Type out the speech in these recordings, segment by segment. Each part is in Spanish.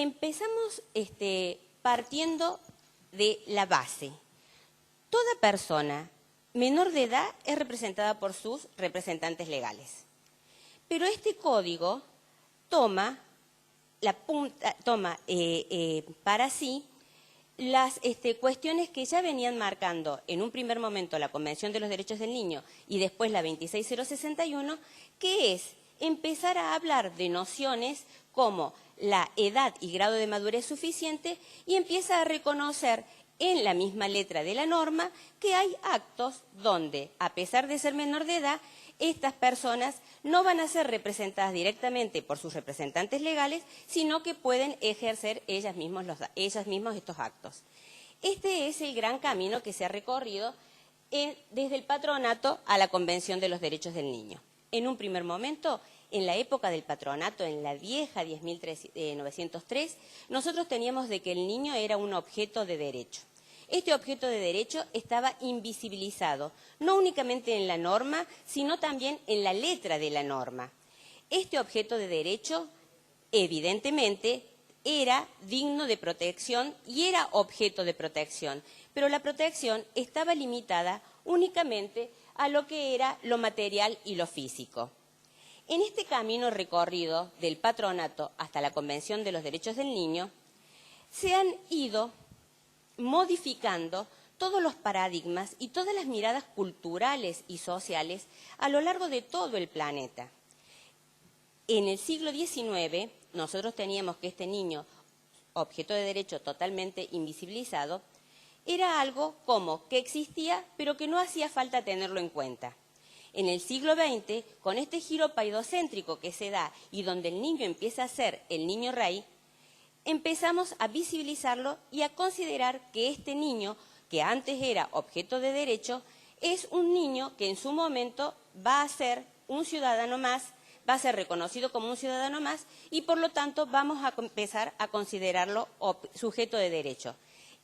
empezamos partiendo de la base. Toda persona menor de edad es representada por sus representantes legales. Pero este código toma para sí las cuestiones que ya venían marcando en un primer momento la Convención de los Derechos del Niño y después la 26061, que es empezar a hablar de nociones como la edad y grado de madurez suficiente y empieza a reconocer en la misma letra de la norma que hay actos donde, a pesar de ser menor de edad, estas personas no van a ser representadas directamente por sus representantes legales, sino que pueden ejercer ellas mismas estos actos. Este es el gran camino que se ha recorrido desde el patronato a la Convención de los Derechos del Niño. En un primer momento, en la época del patronato, en la vieja 10.903, nosotros teníamos de que el niño era un objeto de derecho. Este objeto de derecho estaba invisibilizado, no únicamente en la norma, sino también en la letra de la norma. Este objeto de derecho, evidentemente, era digno de protección y era objeto de protección, pero la protección estaba limitada únicamente a lo que era lo material y lo físico. En este camino recorrido del patronato hasta la Convención de los Derechos del Niño, se han ido modificando todos los paradigmas y todas las miradas culturales y sociales a lo largo de todo el planeta. En el siglo XIX, nosotros teníamos que este niño, objeto de derecho totalmente invisibilizado, era algo como que existía, pero que no hacía falta tenerlo en cuenta. En el siglo XX, con este giro paidocéntrico que se da y donde el niño empieza a ser el niño rey, empezamos a visibilizarlo y a considerar que este niño, que antes era objeto de derecho, es un niño que en su momento va a ser un ciudadano más, va a ser reconocido como un ciudadano más y por lo tanto vamos a empezar a considerarlo sujeto de derecho.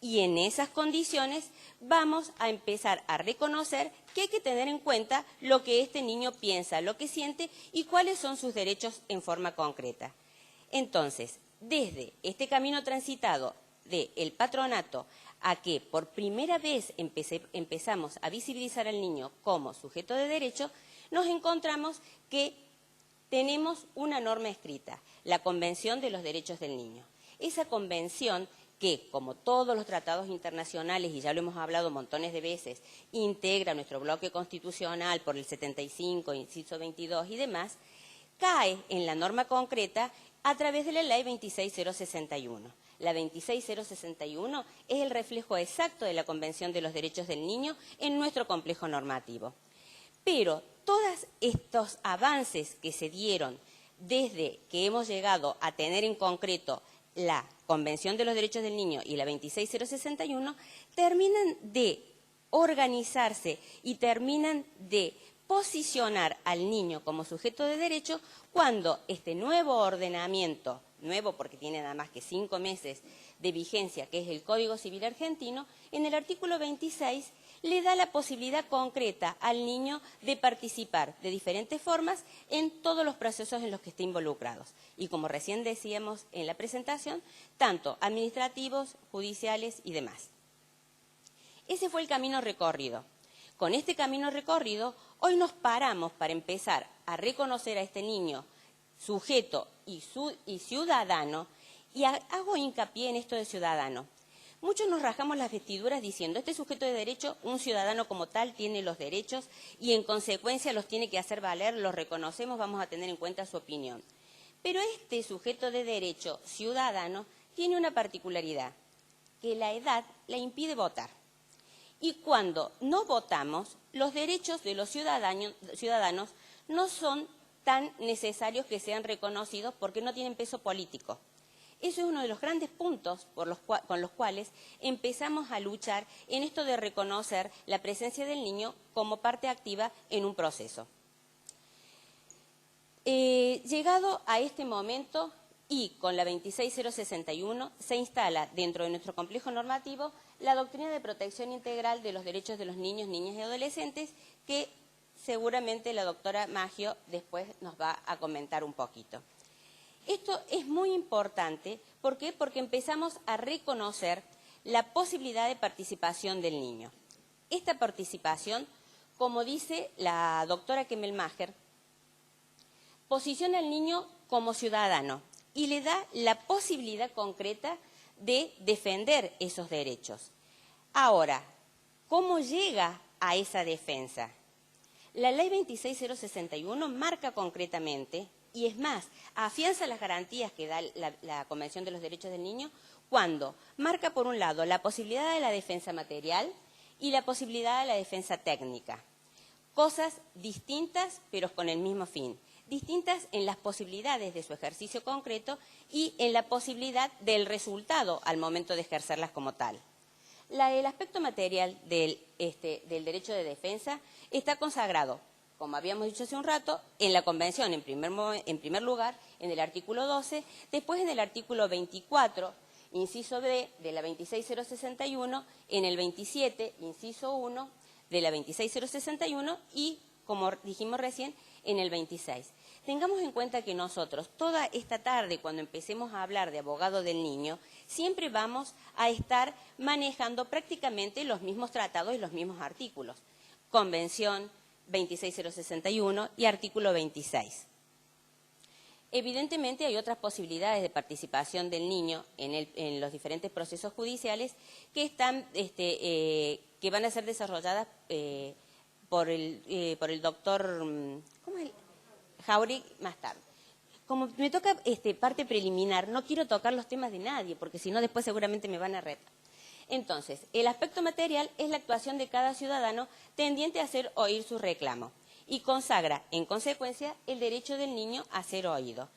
Y en esas condiciones vamos a empezar a reconocer que hay que tener en cuenta lo que este niño piensa, lo que siente y cuáles son sus derechos en forma concreta. Entonces, desde este camino transitado del patronato a que por primera vez empezamos a visibilizar al niño como sujeto de derecho, nos encontramos que tenemos una norma escrita, la Convención de los Derechos del Niño. Esa convención que, como todos los tratados internacionales, y ya lo hemos hablado montones de veces, integra nuestro bloque constitucional por el 75, inciso 22 y demás, cae en la norma concreta a través de la ley 26061. La 26061 es el reflejo exacto de la Convención de los Derechos del Niño en nuestro complejo normativo. Pero todos estos avances que se dieron desde que hemos llegado a tener en concreto la Convención de los Derechos del Niño y la 26061 terminan de organizarse y terminan de posicionar al niño como sujeto de derecho cuando este nuevo ordenamiento, nuevo porque tiene nada más que 5 meses de vigencia, que es el Código Civil Argentino, en el artículo 26 le da la posibilidad concreta al niño de participar de diferentes formas en todos los procesos en los que esté involucrados. Y como recién decíamos en la presentación, tanto administrativos, judiciales y demás. Ese fue el camino recorrido. Con este camino recorrido, hoy nos paramos para empezar a reconocer a este niño sujeto y ciudadano, y hago hincapié en esto de ciudadano. Muchos nos rasgamos las vestiduras diciendo, este sujeto de derecho, un ciudadano como tal, tiene los derechos y en consecuencia los tiene que hacer valer, los reconocemos, vamos a tener en cuenta su opinión. Pero este sujeto de derecho ciudadano tiene una particularidad, que la edad le impide votar. Y cuando no votamos, los derechos de los ciudadanos no son tan necesarios que sean reconocidos porque no tienen peso político. Eso es uno de los grandes puntos con los cuales empezamos a luchar en esto de reconocer la presencia del niño como parte activa en un proceso. Llegado a este momento y con la 26061 se instala dentro de nuestro complejo normativo la doctrina de protección integral de los derechos de los niños, niñas y adolescentes que seguramente la doctora Maggio después nos va a comentar un poquito. Esto es muy importante, ¿por qué? Porque empezamos a reconocer la posibilidad de participación del niño. Esta participación, como dice la doctora Kemmelmacher, posiciona al niño como ciudadano y le da la posibilidad concreta de defender esos derechos. Ahora, ¿cómo llega a esa defensa? La Ley 26061 marca concretamente, y es más, afianza las garantías que da la Convención de los Derechos del Niño, cuando marca, por un lado, la posibilidad de la defensa material y la posibilidad de la defensa técnica. Cosas distintas, pero con el mismo fin. Distintas en las posibilidades de su ejercicio concreto y en la posibilidad del resultado al momento de ejercerlas como tal. El aspecto material del derecho de defensa está consagrado, como habíamos dicho hace un rato, en la Convención, en primer lugar, en el artículo 12, después en el artículo 24, inciso B, de la 26061, en el 27, inciso 1, de la 26061 y, como dijimos recién, en el 26. Tengamos en cuenta que nosotros, toda esta tarde, cuando empecemos a hablar de abogado del niño, siempre vamos a estar manejando prácticamente los mismos tratados y los mismos artículos. Convención 26061 y artículo 26. Evidentemente hay otras posibilidades de participación del niño en los diferentes procesos judiciales que van a ser desarrolladas por el doctor Jauregui más tarde. Como me toca parte preliminar, no quiero tocar los temas de nadie, porque si no después seguramente me van a retar. Entonces, el aspecto material es la actuación de cada ciudadano tendiente a hacer oír su reclamo y consagra, en consecuencia, el derecho del niño a ser oído.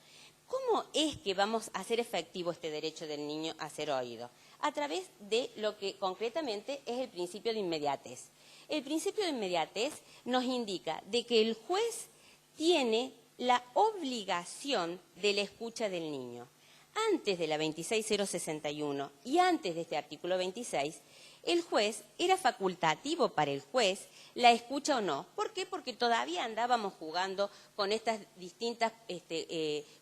¿Cómo es que vamos a hacer efectivo este derecho del niño a ser oído? A través de lo que concretamente es el principio de inmediatez. El principio de inmediatez nos indica de que el juez tiene la obligación de la escucha del niño. Antes de la 26061 y antes de este artículo 26, el juez era facultativo para el juez la escucha o no. ¿Por qué? Porque todavía andábamos jugando con estas distintas,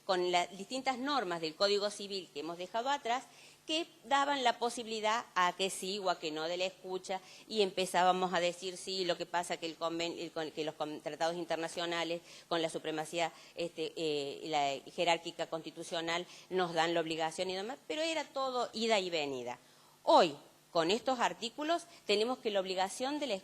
con las distintas normas del Código Civil que hemos dejado atrás, que daban la posibilidad a que sí o a que no de la escucha, y empezábamos a decir sí, lo que pasa que que los tratados internacionales con la supremacía la jerárquica constitucional nos dan la obligación y demás, pero era todo ida y venida. Hoy, con estos artículos, tenemos que la obligación del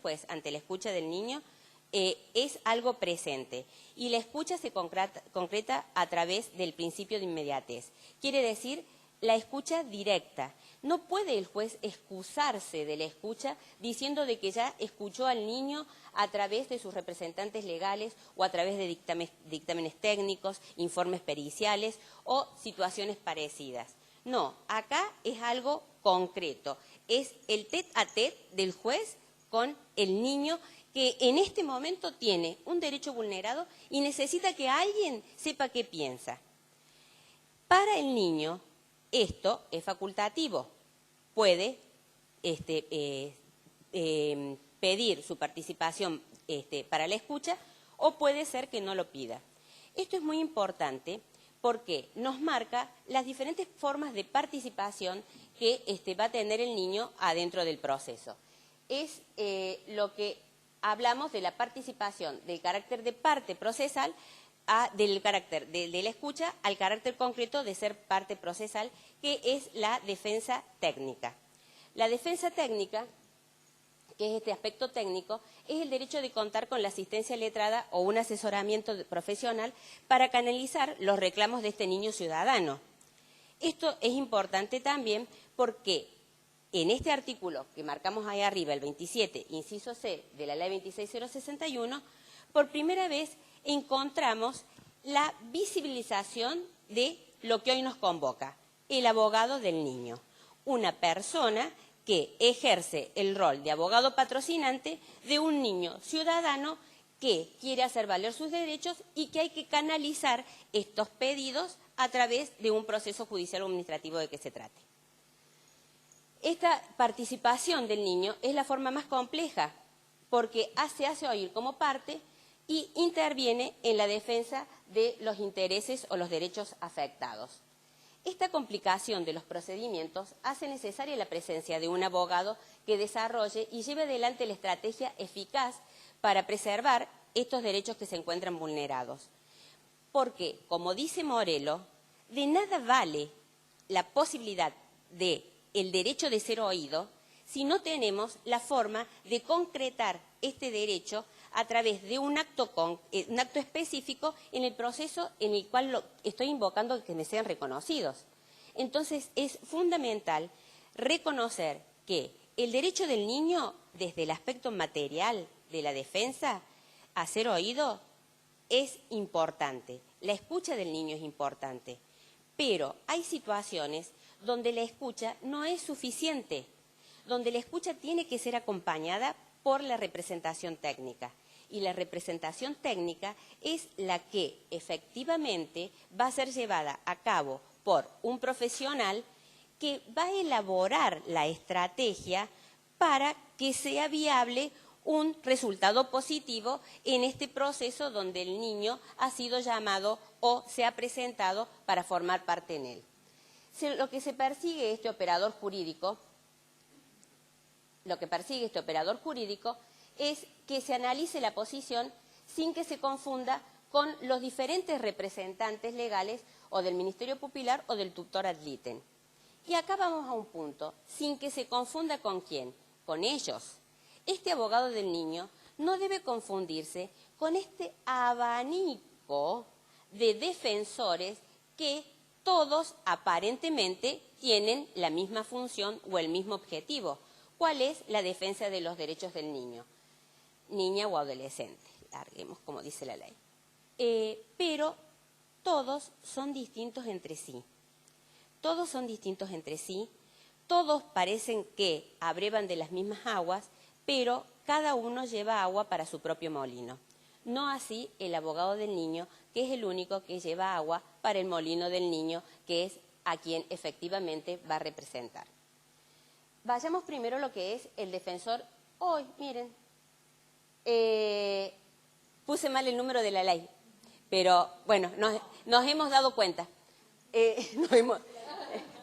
juez ante la escucha del niño es algo presente, y la escucha se concreta a través del principio de inmediatez. Quiere decir, la escucha directa. No puede el juez excusarse de la escucha diciendo de que ya escuchó al niño a través de sus representantes legales o a través de dictámenes técnicos, informes periciales o situaciones parecidas. No, acá es algo concreto. Es el tête-à-tête del juez con el niño, que en este momento tiene un derecho vulnerado y necesita que alguien sepa qué piensa. Para el niño, esto es facultativo. Puede pedir su participación para la escucha, o puede ser que no lo pida. Esto es muy importante porque nos marca las diferentes formas de participación que va a tener el niño adentro del proceso. Es lo que hablamos de la participación del carácter de parte procesal, del carácter de la escucha al carácter concreto de ser parte procesal, que es la defensa técnica. La defensa técnica, que es este aspecto técnico, es el derecho de contar con la asistencia letrada o un asesoramiento profesional para canalizar los reclamos de este niño ciudadano. Esto es importante también porque en este artículo que marcamos ahí arriba, el 27, inciso C, de la Ley 26061, por primera vez encontramos la visibilización de lo que hoy nos convoca, el abogado del niño, una persona que ejerce el rol de abogado patrocinante de un niño ciudadano que quiere hacer valer sus derechos y que hay que canalizar estos pedidos a través de un proceso judicial o administrativo de que se trate. Esta participación del niño es la forma más compleja porque se hace oír como parte, y interviene en la defensa de los intereses o los derechos afectados. Esta complicación de los procedimientos hace necesaria la presencia de un abogado que desarrolle y lleve adelante la estrategia eficaz para preservar estos derechos que se encuentran vulnerados. Porque, como dice Morelo, de nada vale la posibilidad de el derecho de ser oído si no tenemos la forma de concretar este derecho a través de un acto específico en el proceso en el cual estoy invocando que me sean reconocidos. Entonces, es fundamental reconocer que el derecho del niño, desde el aspecto material de la defensa, a ser oído, es importante. La escucha del niño es importante. Pero hay situaciones donde la escucha no es suficiente, donde la escucha tiene que ser acompañada por la representación técnica. Y la representación técnica es la que efectivamente va a ser llevada a cabo por un profesional que va a elaborar la estrategia para que sea viable un resultado positivo en este proceso donde el niño ha sido llamado o se ha presentado para formar parte en él. Lo que persigue este operador jurídico es que se analice la posición sin que se confunda con los diferentes representantes legales o del Ministerio Pupilar o del tutor ad litem. Y acá vamos a un punto, sin que se confunda con quién, con ellos. Este abogado del niño no debe confundirse con este abanico de defensores que todos aparentemente tienen la misma función o el mismo objetivo. ¿Cuál es la defensa de los derechos del niño? Niña o adolescente, larguemos como dice la ley. Pero todos son distintos entre sí. Todos son distintos entre sí, todos parecen que abrevan de las mismas aguas, pero cada uno lleva agua para su propio molino. No así el abogado del niño, que es el único que lleva agua para el molino del niño, que es a quien efectivamente va a representar. Vayamos primero a lo que es el defensor. Hoy, miren, puse mal el número de la ley, pero bueno, nos hemos dado cuenta.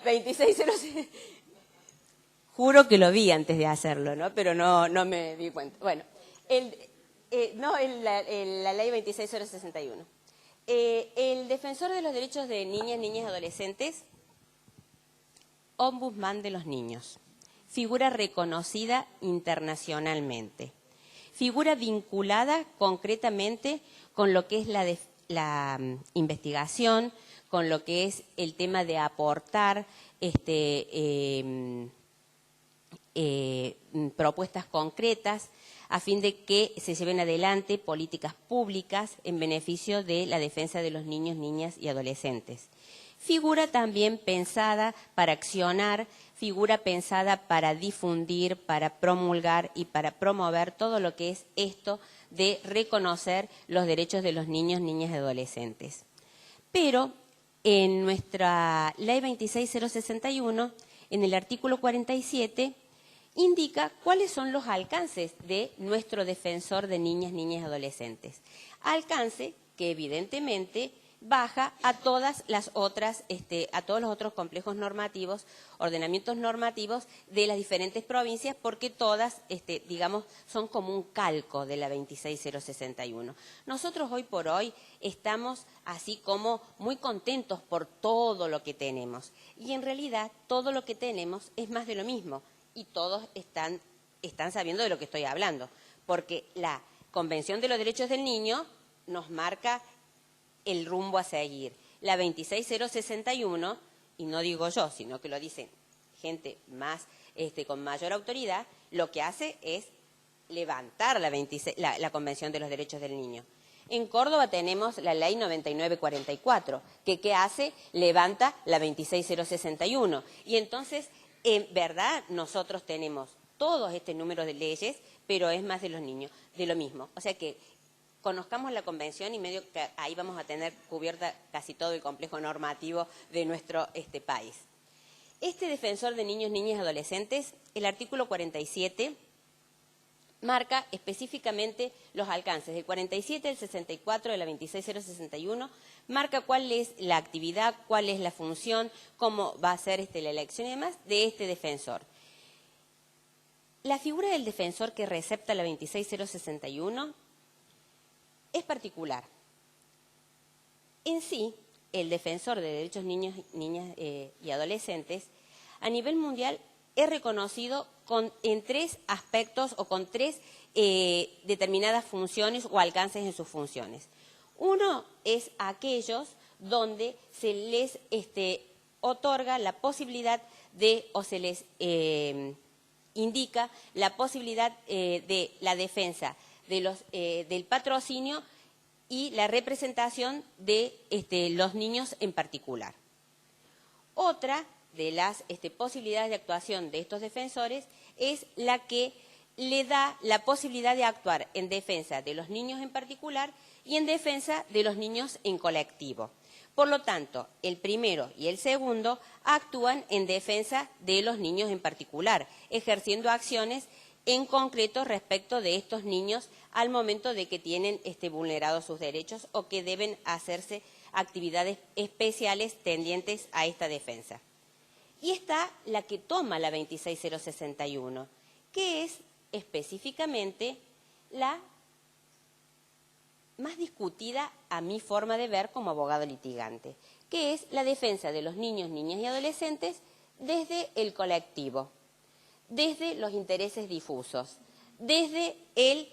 2606. Juro que lo vi antes de hacerlo, ¿no? Pero no me di cuenta. Bueno, la ley 26061. El defensor de los derechos de niñas y adolescentes, ombudsman de los niños, figura reconocida internacionalmente, figura vinculada concretamente con lo que es la investigación, con lo que es el tema de aportar propuestas concretas a fin de que se lleven adelante políticas públicas en beneficio de la defensa de los niños, niñas y adolescentes. Figura también pensada para accionar, figura pensada para difundir, para promulgar y para promover todo lo que es esto de reconocer los derechos de los niños, niñas y adolescentes. Pero en nuestra ley 26061, en el artículo 47, indica cuáles son los alcances de nuestro defensor de niñas, niñas y adolescentes. Alcance que evidentemente baja a todas las otras, a todos los otros complejos normativos, ordenamientos normativos de las diferentes provincias, porque todas, digamos, son como un calco de la 26061. Nosotros hoy por hoy estamos así como muy contentos por todo lo que tenemos. Y en realidad todo lo que tenemos es más de lo mismo. Y todos están sabiendo de lo que estoy hablando. Porque la Convención de los Derechos del Niño nos marca el rumbo a seguir. La 26061, y no digo yo, sino que lo dicen gente más con mayor autoridad, lo que hace es levantar la Convención de los Derechos del Niño. En Córdoba tenemos la ley 9944, que ¿qué hace? Levanta la 26061. Y entonces, en verdad, nosotros tenemos todos este número de leyes, pero es más de los niños, de lo mismo. O sea que conozcamos la convención y medio que ahí vamos a tener cubierta casi todo el complejo normativo de nuestro país. Este defensor de niños, niñas y adolescentes, el artículo 47, marca específicamente los alcances del 47, del 64, de la 26061, marca cuál es la actividad, cuál es la función, cómo va a ser la elección y demás de este defensor. La figura del defensor que recepta la 26061 es particular. En sí, el defensor de derechos niños, niñas y adolescentes a nivel mundial es reconocido en tres aspectos o con tres determinadas funciones o alcances en sus funciones. Uno es aquellos donde se les otorga la posibilidad de, o se les indica la posibilidad de la defensa de del patrocinio y la representación de los niños en particular. Otra de las posibilidades de actuación de estos defensores es la que le da la posibilidad de actuar en defensa de los niños en particular y en defensa de los niños en colectivo. Por lo tanto, el primero y el segundo actúan en defensa de los niños en particular, ejerciendo acciones en concreto respecto de estos niños al momento de que tienen vulnerados sus derechos o que deben hacerse actividades especiales tendientes a esta defensa. Y está la que toma la 26061, que es específicamente la más discutida a mi forma de ver como abogado litigante, que es la defensa de los niños, niñas y adolescentes desde el colectivo, desde los intereses difusos, desde el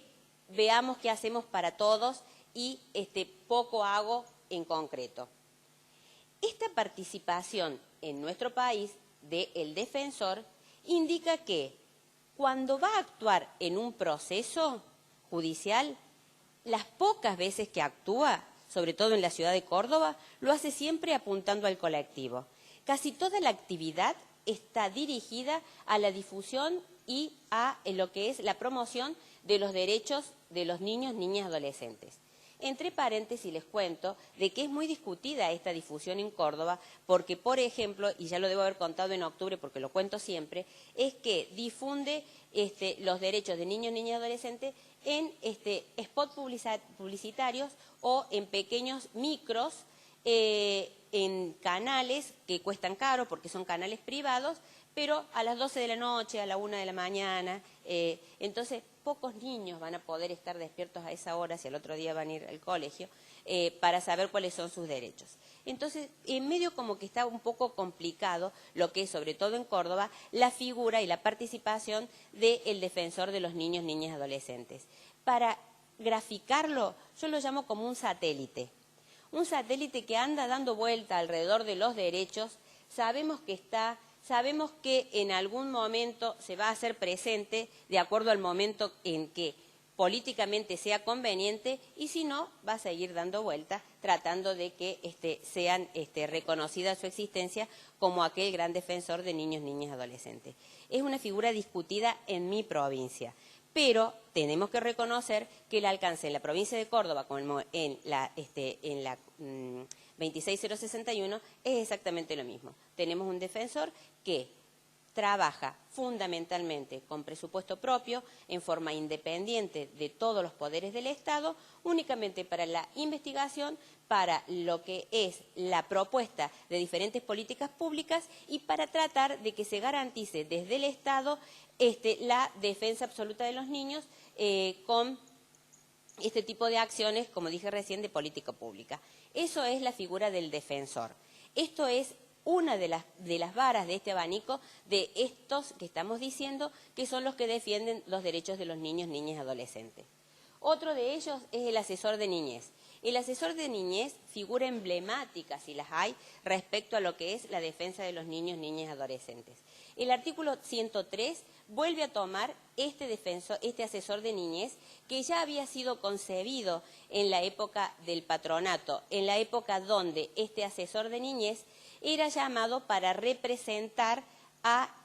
veamos qué hacemos para todos y poco hago en concreto. Esta participación en nuestro país del defensor indica que cuando va a actuar en un proceso judicial, las pocas veces que actúa, sobre todo en la ciudad de Córdoba, lo hace siempre apuntando al colectivo. Casi toda la actividad está dirigida a la difusión y a lo que es la promoción de los derechos de los niños, niñas y adolescentes. Entre paréntesis les cuento de que es muy discutida esta difusión en Córdoba porque, por ejemplo, y ya lo debo haber contado en octubre porque lo cuento siempre, es que difunde los derechos de niños, niñas y adolescentes en spots publicitarios o en pequeños micros, en canales que cuestan caro porque son canales privados, pero a las 12 de la noche, a la 1 de la mañana, entonces pocos niños van a poder estar despiertos a esa hora, si al otro día van a ir al colegio, para saber cuáles son sus derechos. Entonces, en medio como que está un poco complicado lo que es, sobre todo en Córdoba, la figura y la participación del defensor de los niños, niñas y adolescentes. Para graficarlo, yo lo llamo como un satélite que anda dando vuelta alrededor de los derechos, sabemos que está, sabemos que en algún momento se va a hacer presente de acuerdo al momento en que políticamente sea conveniente y si no, va a seguir dando vuelta tratando de que sean reconocida su existencia como aquel gran defensor de niños, niñas y adolescentes. Es una figura discutida en mi provincia, pero tenemos que reconocer que el alcance en la provincia de Córdoba, como en la 26061, es exactamente lo mismo. Tenemos un defensor que trabaja fundamentalmente con presupuesto propio, en forma independiente de todos los poderes del Estado, únicamente para la investigación, para lo que es la propuesta de diferentes políticas públicas y para tratar de que se garantice desde el Estado la defensa absoluta de los niños con este tipo de acciones, como dije recién, de política pública. Eso es la figura del defensor. Esto es una de las varas de este abanico de estos que estamos diciendo que son los que defienden los derechos de los niños, niñas y adolescentes. Otro de ellos es el asesor de niñez. El asesor de niñez, figura emblemática, si las hay, respecto a lo que es la defensa de los niños, niñas y adolescentes. El artículo 103 vuelve a tomar este asesor de niñez que ya había sido concebido en la época del patronato, en la época donde este asesor de niñez era llamado para representar a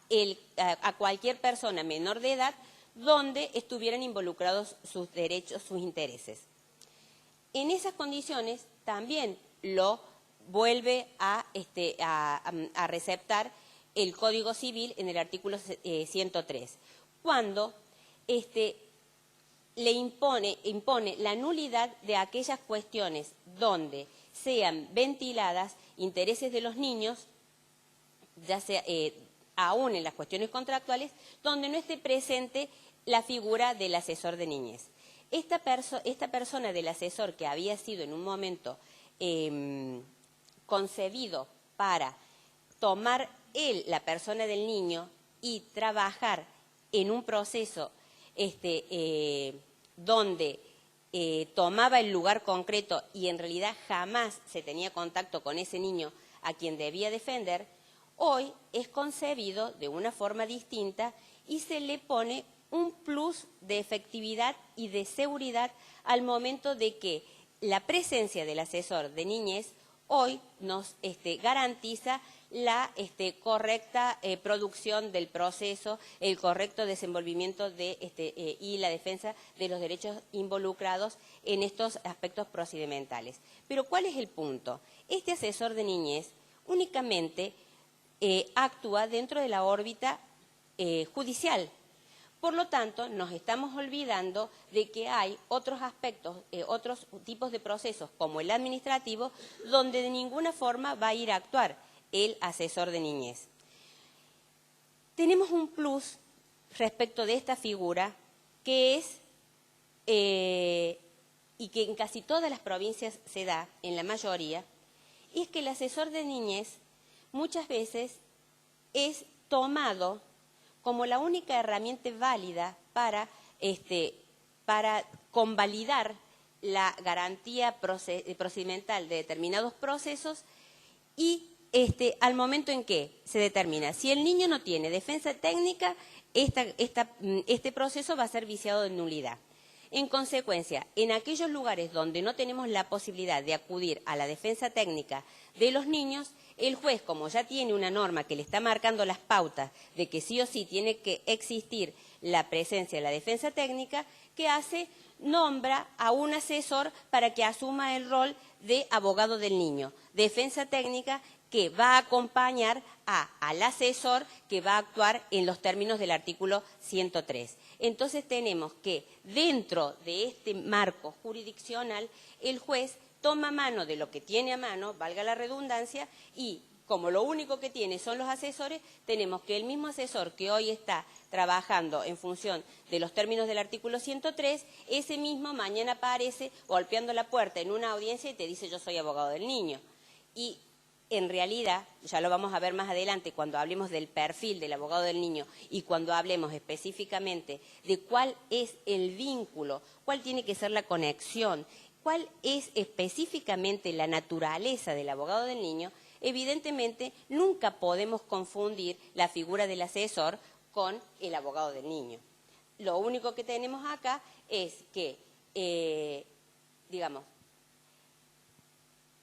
cualquier persona menor de edad donde estuvieran involucrados sus derechos, sus intereses. En esas condiciones también lo vuelve a receptar el Código Civil en el artículo 103, cuando impone la nulidad de aquellas cuestiones donde sean ventiladas intereses de los niños, ya sea aún en las cuestiones contractuales, donde no esté presente la figura del asesor de niñez. Esta persona del asesor, que había sido en un momento concebido para tomar la persona del niño y trabajar en un proceso donde tomaba el lugar concreto y en realidad jamás se tenía contacto con ese niño a quien debía defender, hoy es concebido de una forma distinta y se le pone un plus de efectividad y de seguridad al momento de que la presencia del asesor de niñez hoy nos garantiza la correcta producción del proceso, el correcto desenvolvimiento y la defensa de los derechos involucrados en estos aspectos procedimentales. Pero ¿cuál es el punto? Este asesor de niñez únicamente actúa dentro de la órbita judicial. Por lo tanto, nos estamos olvidando de que hay otros aspectos, otros tipos de procesos, como el administrativo, donde de ninguna forma va a ir a actuar el asesor de niñez. Tenemos un plus respecto de esta figura que es, y que en casi todas las provincias se da, en la mayoría, y es que el asesor de niñez muchas veces es tomado como la única herramienta válida para convalidar la garantía procedimental de determinados procesos y al momento en que se determina si el niño no tiene defensa técnica, este proceso va a ser viciado de nulidad. En consecuencia, en aquellos lugares donde no tenemos la posibilidad de acudir a la defensa técnica de los niños, el juez, como ya tiene una norma que le está marcando las pautas de que sí o sí tiene que existir la presencia de la defensa técnica, ¿qué hace? Nombra a un asesor para que asuma el rol de abogado del niño. Defensa técnica que va a acompañar al asesor que va a actuar en los términos del artículo 103. Entonces tenemos que dentro de este marco jurisdiccional el juez toma mano de lo que tiene a mano, valga la redundancia, y como lo único que tiene son los asesores, tenemos que el mismo asesor que hoy está trabajando en función de los términos del artículo 103, ese mismo mañana aparece golpeando la puerta en una audiencia y te dice yo soy abogado del niño. Y en realidad, ya lo vamos a ver más adelante cuando hablemos del perfil del abogado del niño y cuando hablemos específicamente de cuál es el vínculo, cuál tiene que ser la conexión, cuál es específicamente la naturaleza del abogado del niño, evidentemente nunca podemos confundir la figura del asesor con el abogado del niño. Lo único que tenemos acá es que, digamos,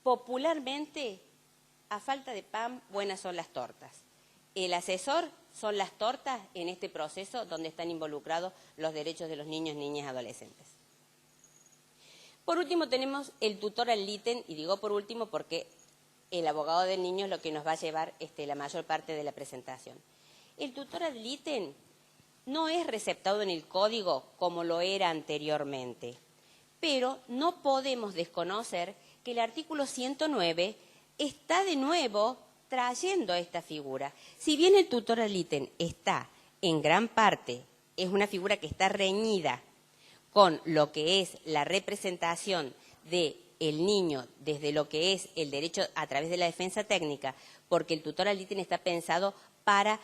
popularmente, a falta de pan, buenas son las tortas. El asesor son las tortas en este proceso donde están involucrados los derechos de los niños, niñas y adolescentes. Por último tenemos el tutor ad litem, y digo por último porque el abogado del niño es lo que nos va a llevar la mayor parte de la presentación. El tutor ad litem no es receptado en el código como lo era anteriormente, pero no podemos desconocer que el artículo 109 está de nuevo trayendo esta figura. Si bien el tutor ad litem está en gran parte, es una figura que está reñida con lo que es la representación del niño desde lo que es el derecho a través de la defensa técnica, porque el tutor ad litem está pensado para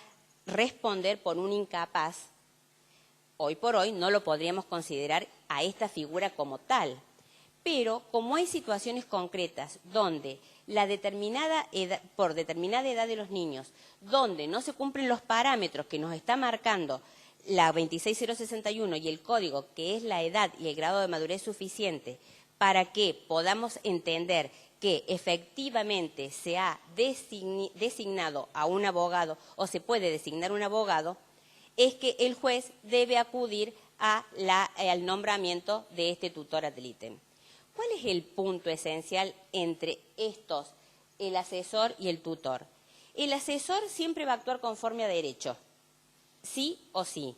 responder por un incapaz, hoy por hoy no lo podríamos considerar a esta figura como tal. Pero como hay situaciones concretas donde por determinada edad de los niños, donde no se cumplen los parámetros que nos está marcando la 26061 y el código, que es la edad y el grado de madurez suficiente para que podamos entender que efectivamente se ha designado a un abogado o se puede designar un abogado, es que el juez debe acudir al nombramiento de este tutor ad litem. ¿Cuál es el punto esencial entre estos, el asesor y el tutor? El asesor siempre va a actuar conforme a derecho, sí o sí.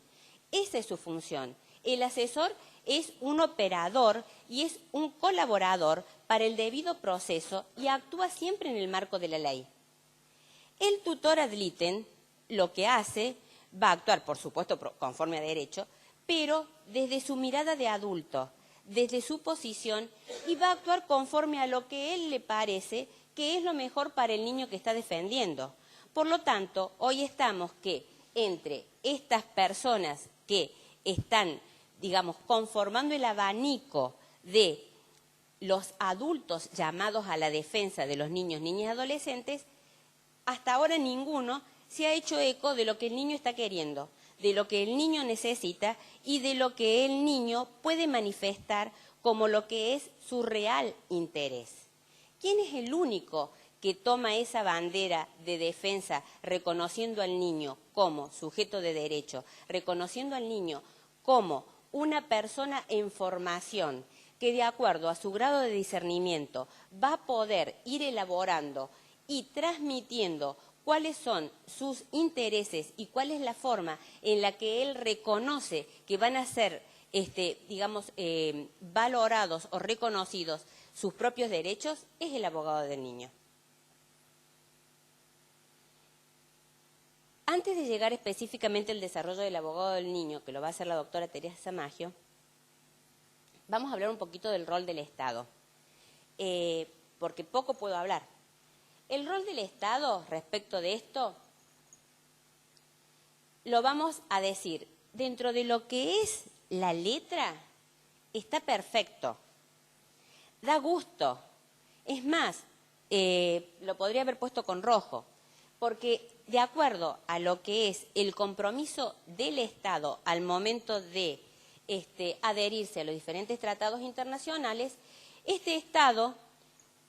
Esa es su función. El asesor es un operador y es un colaborador para el debido proceso y actúa siempre en el marco de la ley. El tutor ad litem lo que hace, va a actuar, por supuesto, conforme a derecho, pero desde su mirada de adulto, desde su posición, y va a actuar conforme a lo que él le parece que es lo mejor para el niño que está defendiendo. Por lo tanto, hoy estamos que entre estas personas que están, digamos, conformando el abanico de los adultos llamados a la defensa de los niños, niñas y adolescentes, hasta ahora ninguno se ha hecho eco de lo que el niño está queriendo, de lo que el niño necesita y de lo que el niño puede manifestar como lo que es su real interés. ¿Quién es el único que toma esa bandera de defensa reconociendo al niño como sujeto de derecho, reconociendo al niño como una persona en formación que de acuerdo a su grado de discernimiento va a poder ir elaborando y transmitiendo cuáles son sus intereses y cuál es la forma en la que él reconoce que van a ser, digamos, valorados o reconocidos sus propios derechos? Es el abogado del niño. Antes de llegar específicamente al desarrollo del abogado del niño, que lo va a hacer la doctora Teresa Maggio, vamos a hablar un poquito del rol del Estado, porque poco puedo hablar. El rol del Estado respecto de esto lo vamos a decir dentro de lo que es la letra, está perfecto, da gusto. Es más, lo podría haber puesto con rojo, porque de acuerdo a lo que es el compromiso del Estado al momento de adherirse a los diferentes tratados internacionales, este Estado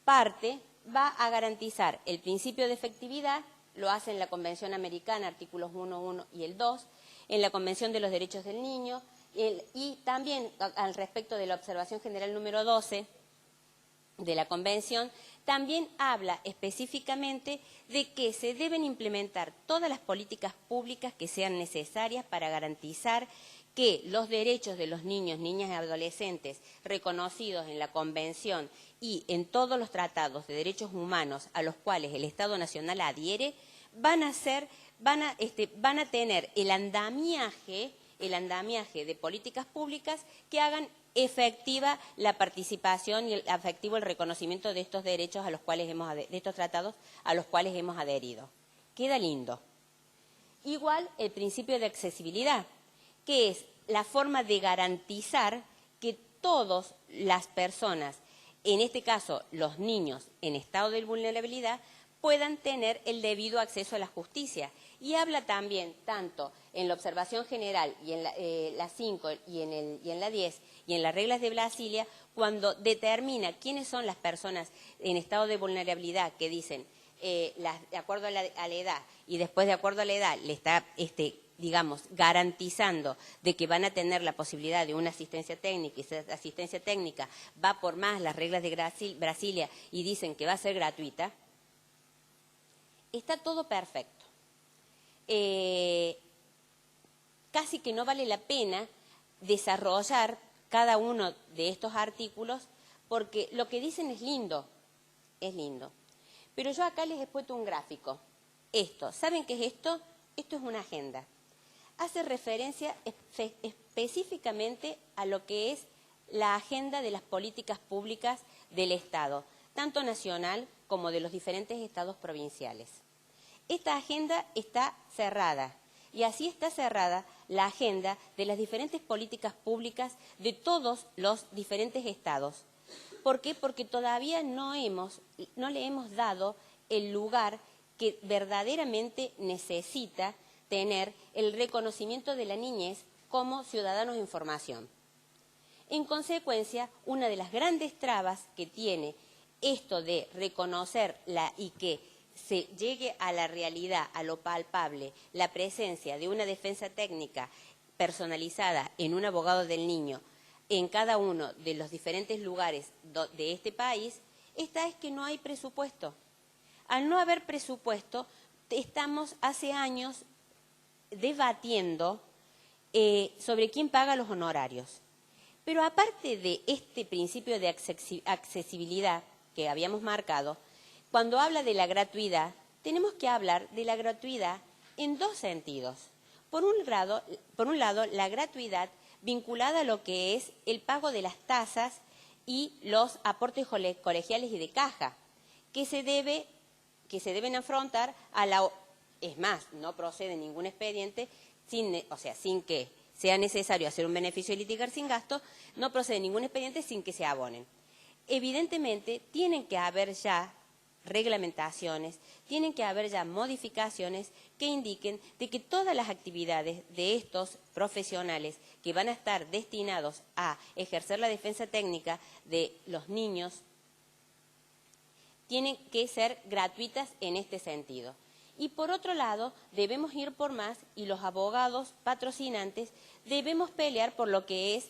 va a garantizar el principio de efectividad, lo hace en la Convención Americana, artículos 1.1 y el 2, en la Convención de los Derechos del Niño, y también al respecto de la observación general número 12 de la Convención, también habla específicamente de que se deben implementar todas las políticas públicas que sean necesarias para garantizar que los derechos de los niños, niñas y adolescentes reconocidos en la Convención y en todos los tratados de derechos humanos a los cuales el Estado Nacional adhiere, van a tener el andamiaje de políticas públicas que hagan efectiva la participación y efectivo el reconocimiento de estos derechos a los cuales de estos tratados a los cuales hemos adherido. Queda lindo. Igual el principio de accesibilidad, que es la forma de garantizar que todas las personas, en este caso los niños en estado de vulnerabilidad, puedan tener el debido acceso a la justicia. Y habla también, tanto en la observación general y en la 5 y en la 10 y en las reglas de Brasilia, cuando determina quiénes son las personas en estado de vulnerabilidad que dicen de acuerdo a la edad y después de acuerdo a la edad le está digamos, garantizando de que van a tener la posibilidad de una asistencia técnica, y esa asistencia técnica va por más las reglas de Brasilia y dicen que va a ser gratuita, está todo perfecto. Casi que no vale la pena desarrollar cada uno de estos artículos porque lo que dicen es lindo, Pero yo acá les he puesto un gráfico. ¿Saben qué es esto? Esto es una agenda. Hace referencia específicamente a lo que es la agenda de las políticas públicas del Estado, tanto nacional como de los diferentes estados provinciales. Esta agenda está cerrada y así está cerrada la agenda de las diferentes políticas públicas de todos los diferentes estados. ¿Por qué? Porque todavía no le hemos dado el lugar que verdaderamente necesita tener el reconocimiento de la niñez como ciudadanos en formación. En consecuencia, una de las grandes trabas que tiene esto de reconocerla y que se llegue a la realidad, a lo palpable, la presencia de una defensa técnica personalizada en un abogado del niño en cada uno de los diferentes lugares de este país, es que no hay presupuesto. Al no haber presupuesto, estamos hace años debatiendo sobre quién paga los honorarios. Pero aparte de este principio de accesibilidad que habíamos marcado, cuando habla de la gratuidad, tenemos que hablar de la gratuidad en dos sentidos. Por un lado, la gratuidad vinculada a lo que es el pago de las tasas y los aportes colegiales y de caja, que se deben afrontar a la... Es más, no procede ningún expediente sin que sea necesario hacer un beneficio de litigar sin gasto, no procede ningún expediente sin que se abonen. Evidentemente, tienen que haber ya reglamentaciones, tienen que haber ya modificaciones que indiquen de que todas las actividades de estos profesionales que van a estar destinados a ejercer la defensa técnica de los niños tienen que ser gratuitas en este sentido. Y por otro lado, debemos ir por más y los abogados patrocinantes debemos pelear por lo que es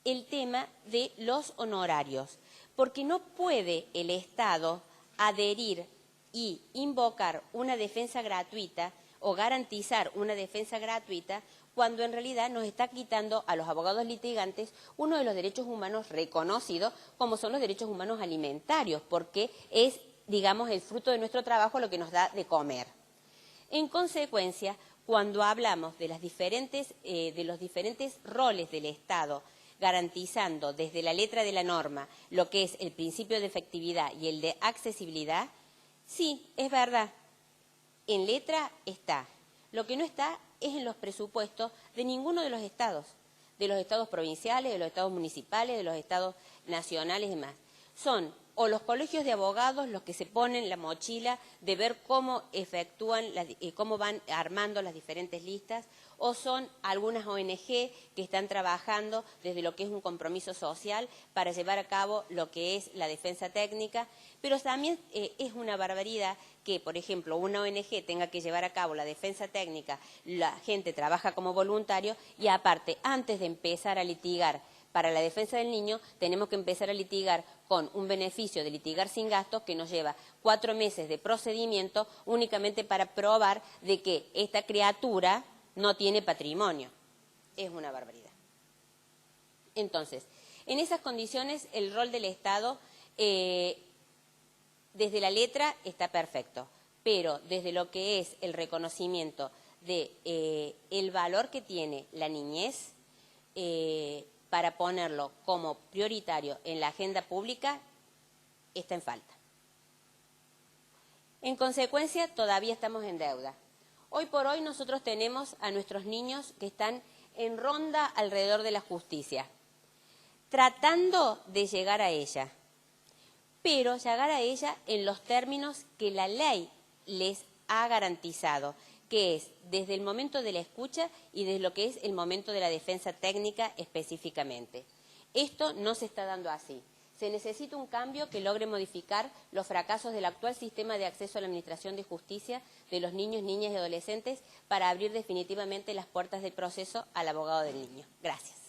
el tema de los honorarios, porque no puede el Estado adherir y invocar una defensa gratuita o garantizar una defensa gratuita cuando en realidad nos está quitando a los abogados litigantes uno de los derechos humanos reconocidos como son los derechos humanos alimentarios, porque es, digamos, el fruto de nuestro trabajo lo que nos da de comer. En consecuencia, cuando hablamos de los diferentes roles del Estado, garantizando desde la letra de la norma lo que es el principio de efectividad y el de accesibilidad, sí, es verdad, en letra está. Lo que no está es en los presupuestos de ninguno de los estados provinciales, de los estados municipales, de los estados nacionales y demás. Son o los colegios de abogados los que se ponen la mochila de ver cómo cómo van armando las diferentes listas, o son algunas ONG que están trabajando desde lo que es un compromiso social para llevar a cabo lo que es la defensa técnica, pero también es una barbaridad que, por ejemplo, una ONG tenga que llevar a cabo la defensa técnica, la gente trabaja como voluntario y aparte, antes de empezar a litigar para la defensa del niño, tenemos que empezar a litigar con un beneficio de litigar sin gastos que nos lleva 4 meses de procedimiento únicamente para probar de que esta criatura no tiene patrimonio. Es una barbaridad. Entonces, en esas condiciones, el rol del Estado, desde la letra, está perfecto, pero desde lo que es el reconocimiento de el valor que tiene la niñez, para ponerlo como prioritario en la agenda pública, está en falta. En consecuencia, todavía estamos en deuda. Hoy por hoy nosotros tenemos a nuestros niños que están en ronda alrededor de la justicia, tratando de llegar a ella, pero llegar a ella en los términos que la ley les ha garantizado, que es desde el momento de la escucha y desde lo que es el momento de la defensa técnica específicamente. Esto no se está dando así. Se necesita un cambio que logre modificar los fracasos del actual sistema de acceso a la administración de justicia de los niños, niñas y adolescentes para abrir definitivamente las puertas del proceso al abogado del niño. Gracias.